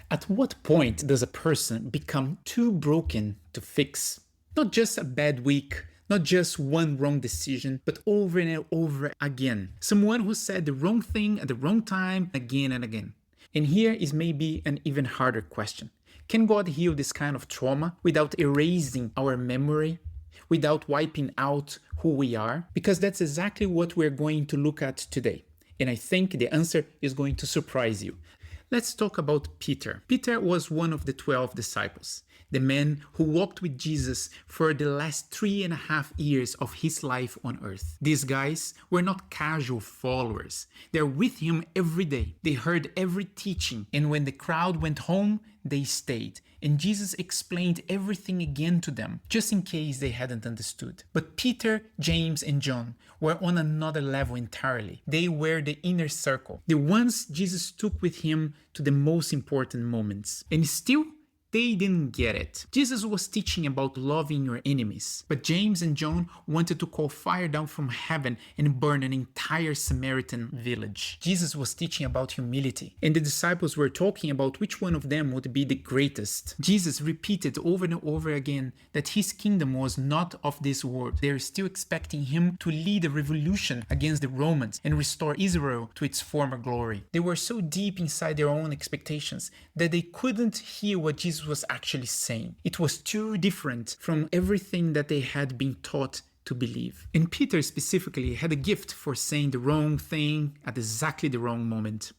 At what point does a person become too broken to fix? Not just a bad week, not just one wrong decision, but over and over again. Someone who said the wrong thing at the wrong time again and again. And here is maybe an even harder question. Can God heal this kind of trauma without erasing our memory, without wiping out who we are? Because that's exactly what we're going to look at today. And I think the answer is going to surprise you. Let's talk about Peter. Peter was one of the 12 disciples, the man who walked with Jesus for the last 3.5 years of his life on earth. These guys were not casual followers. They're with him every day. They heard every teaching, and when the crowd went home, they stayed. And Jesus explained everything again to them, just in case they hadn't understood. But Peter, James, and John were on another level entirely. They were the inner circle, the ones Jesus took with him to the most important moments. And still, they didn't get it. Jesus was teaching about loving your enemies, but James and John wanted to call fire down from heaven and burn an entire Samaritan village. Jesus was teaching about humility, and the disciples were talking about which one of them would be the greatest. Jesus repeated over and over again that his kingdom was not of this world. They are still expecting him to lead a revolution against the Romans and restore Israel to its former glory. They were so deep inside their own expectations that they couldn't hear what Jesus was actually saying. It was too different from everything that they had been taught to believe. And Peter specifically had a gift for saying the wrong thing at exactly the wrong moment.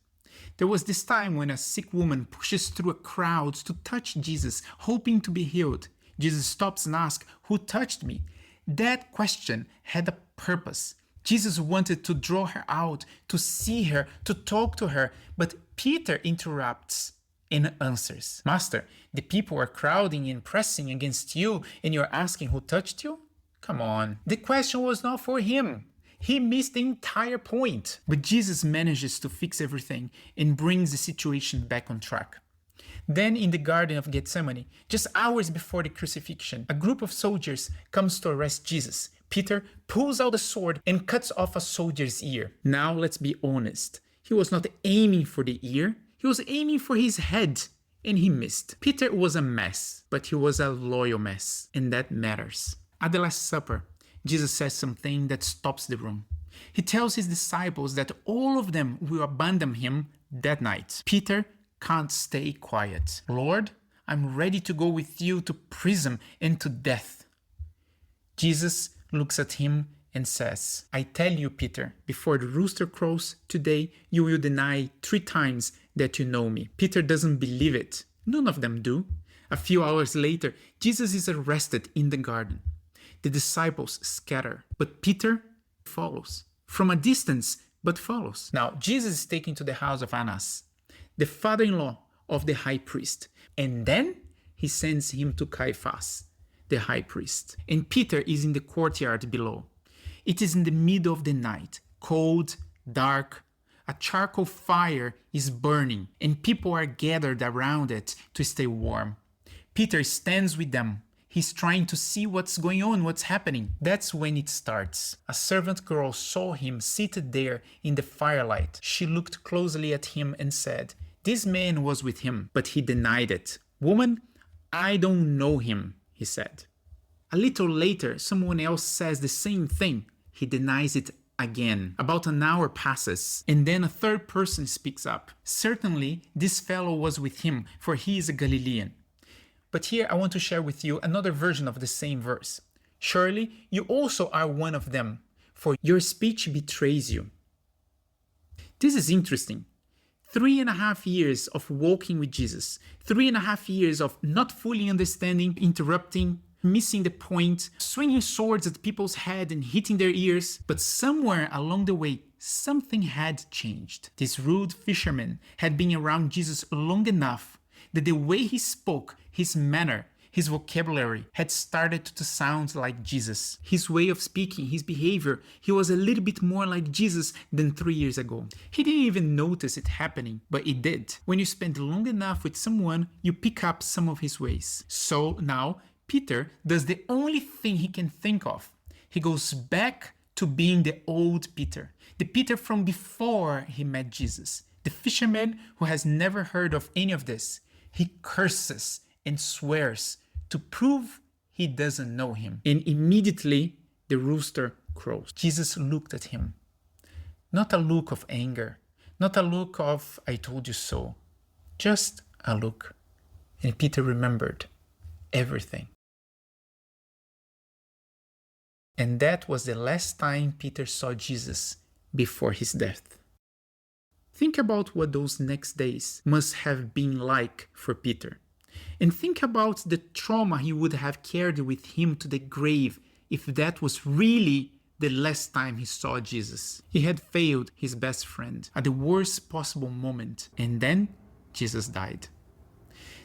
There was this time when a sick woman pushes through a crowd to touch Jesus, hoping to be healed. Jesus stops and asks, "Who touched me?" That question had a purpose. Jesus wanted to draw her out, to see her, to talk to her, but Peter interrupts and answers, "Master, the people are crowding and pressing against you, and you're asking who touched you? Come on." The question was not for him. He missed the entire point. But Jesus manages to fix everything and brings the situation back on track. Then in the Garden of Gethsemane, just hours before the crucifixion, a group of soldiers comes to arrest Jesus. Peter pulls out a sword and cuts off a soldier's ear. Now let's be honest. He was not aiming for the ear. He was aiming for his head, and he missed. Peter was a mess, but he was a loyal mess, and that matters. At the Last Supper, Jesus says something that stops the room. He tells his disciples that all of them will abandon him that night. Peter can't stay quiet. "Lord, I'm ready to go with you to prison and to death." Jesus looks at him and says, "I tell you, Peter, before the rooster crows today, you will deny 3 times that you know me." Peter doesn't believe it. None of them do. A few hours later, Jesus is arrested in the garden. The disciples scatter, but Peter follows. From a distance, but follows. Now, Jesus is taken to the house of Annas, the father-in-law of the high priest, and then he sends him to Caiaphas, the high priest. And Peter is in the courtyard below. It is in the middle of the night, cold, dark. A charcoal fire is burning, and people are gathered around it to stay warm. Peter stands with them. He's trying to see what's going on, what's happening. That's when it starts. A servant girl saw him seated there in the firelight. She looked closely at him and said, "This man was with him," but he denied it. "Woman, I don't know him," he said. A little later, someone else says the same thing. He denies it again. About an hour passes, and then a third person speaks up. "Certainly, this fellow was with him, for he is a Galilean." But here I want to share with you another version of the same verse. "Surely you also are one of them, for your speech betrays you." This is interesting. 3.5 years of walking with Jesus, 3.5 years of not fully understanding, interrupting, missing the point, swinging swords at people's head and hitting their ears. But somewhere along the way, something had changed. This rude fisherman had been around Jesus long enough that the way he spoke, his manner, his vocabulary had started to sound like Jesus. His way of speaking, his behavior, he was a little bit more like Jesus than 3 years ago. He didn't even notice it happening, but it did. When you spend long enough with someone, you pick up some of his ways. So now, Peter does the only thing he can think of. He goes back to being the old Peter, the Peter from before he met Jesus, the fisherman who has never heard of any of this. He curses and swears to prove he doesn't know him. And immediately the rooster crows. Jesus looked at him. Not a look of anger, not a look of "I told you so," just a look. And Peter remembered everything. And that was the last time Peter saw Jesus before his death. Think about what those next days must have been like for Peter. And think about the trauma he would have carried with him to the grave if that was really the last time he saw Jesus. He had failed his best friend at the worst possible moment, and then Jesus died.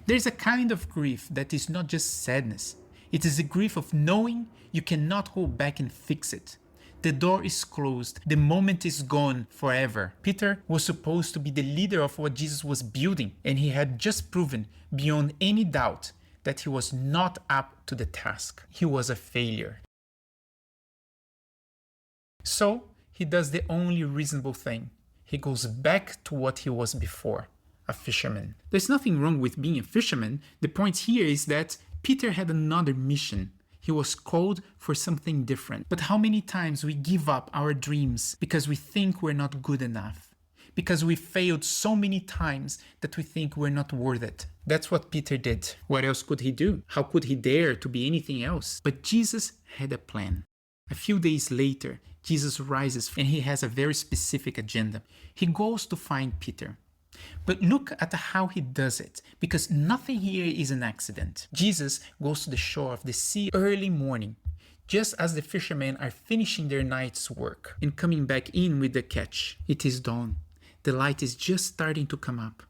There's a kind of grief that is not just sadness. It is a grief of knowing you cannot go back and fix it. The door is closed. The moment is gone forever. Peter was supposed to be the leader of what Jesus was building, and he had just proven beyond any doubt that he was not up to the task. He was a failure. So he does the only reasonable thing. He goes back to what he was before, a fisherman. There's nothing wrong with being a fisherman. The point here is that Peter had another mission. He was called for something different. But how many times we give up our dreams because we think we're not good enough? Because we failed so many times that we think we're not worth it. That's what Peter did. What else could he do? How could he dare to be anything else? But Jesus had a plan. A few days later, Jesus rises and he has a very specific agenda. He goes to find Peter. But look at how he does it, because nothing here is an accident. Jesus goes to the shore of the sea early morning, just as the fishermen are finishing their night's work and coming back in with the catch. It is dawn. The light is just starting to come up.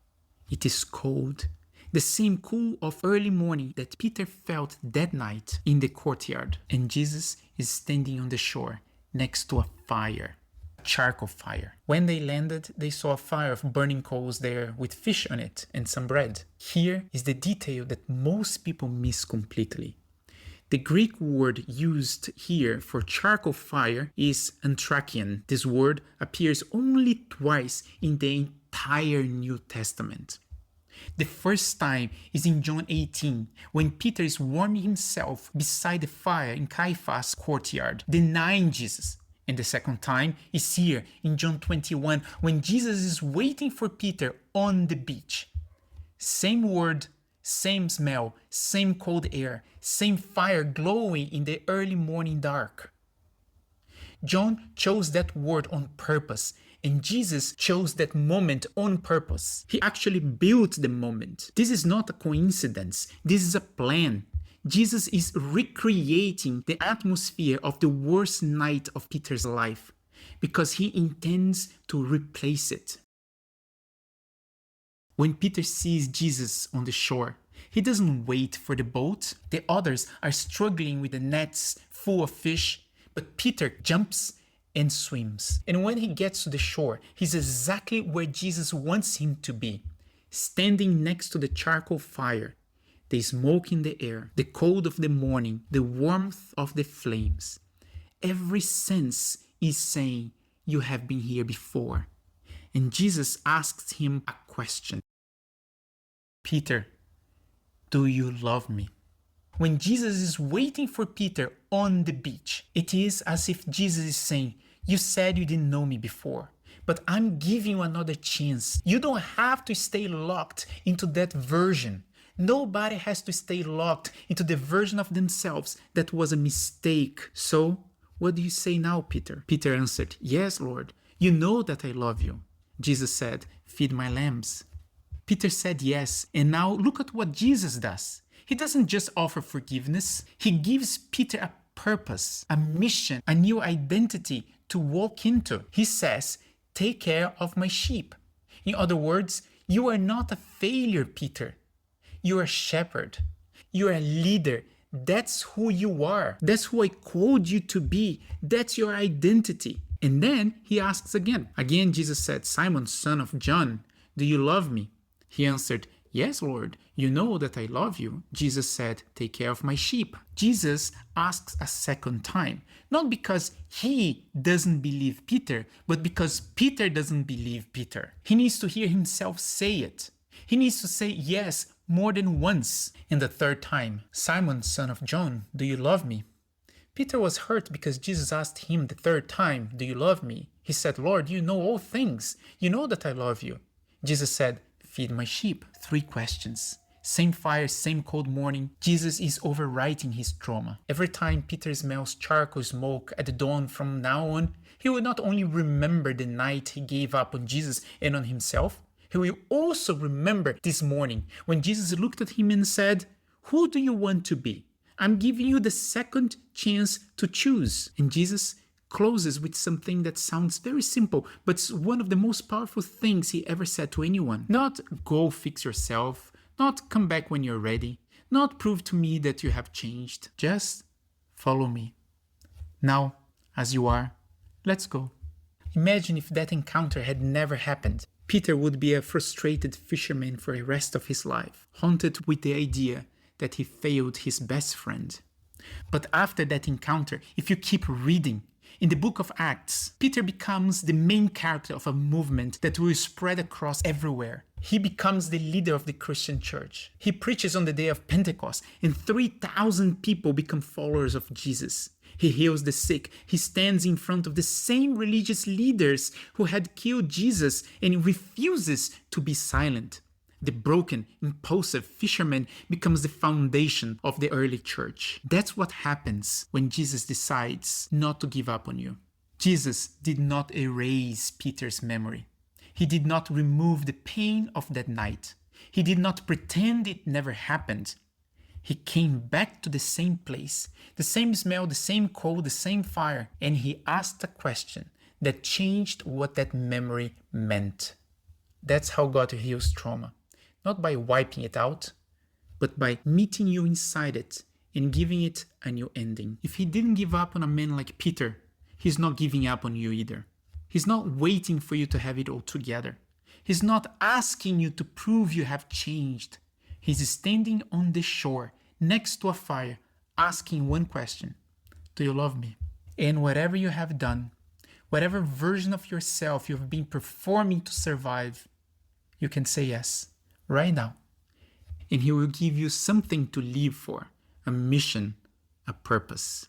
It is cold. The same cool of early morning that Peter felt that night in the courtyard. And Jesus is standing on the shore next to a fire. Charcoal fire. When they landed, they saw a fire of burning coals there with fish on it and some bread. Here is the detail that most people miss completely. The Greek word used here for charcoal fire is anthrakian. This word appears only twice in the entire New Testament. The first time is in John 18, when Peter is warming himself beside the fire in Caiaphas' courtyard, denying Jesus. And the second time is here in John 21, when Jesus is waiting for Peter on the beach. Same word, same smell, same cold air, same fire glowing in the early morning dark. John chose that word on purpose, and Jesus chose that moment on purpose. He actually built the moment. This is not a coincidence. This is a plan. Jesus is recreating the atmosphere of the worst night of Peter's life because he intends to replace it. When Peter sees Jesus on the shore, he doesn't wait for the boat. The others are struggling with the nets full of fish, but Peter jumps and swims. And when he gets to the shore, he's exactly where Jesus wants him to be, standing next to the charcoal fire. The smoke in the air, the cold of the morning, the warmth of the flames. Every sense is saying, you have been here before. And Jesus asks him a question. Peter, do you love me? When Jesus is waiting for Peter on the beach, it is as if Jesus is saying, you said you didn't know me before, but I'm giving you another chance. You don't have to stay locked into that version. Nobody has to stay locked into the version of themselves that was a mistake. So, what do you say now, Peter? Peter answered, yes, Lord, you know that I love you. Jesus said, feed my lambs. Peter said yes, and now look at what Jesus does. He doesn't just offer forgiveness. He gives Peter a purpose, a mission, a new identity to walk into. He says, take care of my sheep. In other words, you are not a failure, Peter. You are a shepherd. You are a leader. That's who you are. That's who I called you to be. That's your identity. And then he asks again. Again, Jesus said, Simon, son of John, do you love me? He answered, yes, Lord, you know that I love you. Jesus said, take care of my sheep. Jesus asks a second time, not because he doesn't believe Peter, but because Peter doesn't believe Peter. He needs to hear himself say it. He needs to say, yes, more than once. And the third time, Simon, son of John, do you love me? Peter was hurt because Jesus asked him the third time, do you love me? He said, Lord, you know all things. You know that I love you. Jesus said, feed my sheep. 3 questions. Same fire, same cold morning. Jesus is overwriting his trauma. Every time Peter smells charcoal smoke at the dawn from now on, he will not only remember the night he gave up on Jesus and on himself, he will also remember this morning when Jesus looked at him and said, who do you want to be? I'm giving you the second chance to choose. And Jesus closes with something that sounds very simple, but it's one of the most powerful things he ever said to anyone. Not go fix yourself, not come back when you're ready, not prove to me that you have changed. Just follow me. Now, as you are, let's go. Imagine if that encounter had never happened. Peter would be a frustrated fisherman for the rest of his life, haunted with the idea that he failed his best friend. But after that encounter, if you keep reading, in the book of Acts, Peter becomes the main character of a movement that will spread across everywhere. He becomes the leader of the Christian church. He preaches on the day of Pentecost, and 3,000 people become followers of Jesus. He heals the sick. He stands in front of the same religious leaders who had killed Jesus and refuses to be silent. The broken, impulsive fisherman becomes the foundation of the early church. That's what happens when Jesus decides not to give up on you. Jesus did not erase Peter's memory. He did not remove the pain of that night. He did not pretend it never happened. He came back to the same place, the same smell, the same cold, the same fire, and he asked a question that changed what that memory meant. That's how God heals trauma. Not by wiping it out, but by meeting you inside it and giving it a new ending. If he didn't give up on a man like Peter, he's not giving up on you either. He's not waiting for you to have it all together. He's not asking you to prove you have changed. He's standing on the shore, next to a fire, asking one question. Do you love me? And whatever you have done, whatever version of yourself you've been performing to survive, you can say yes. Right now. And he will give you something to live for, a mission, a purpose.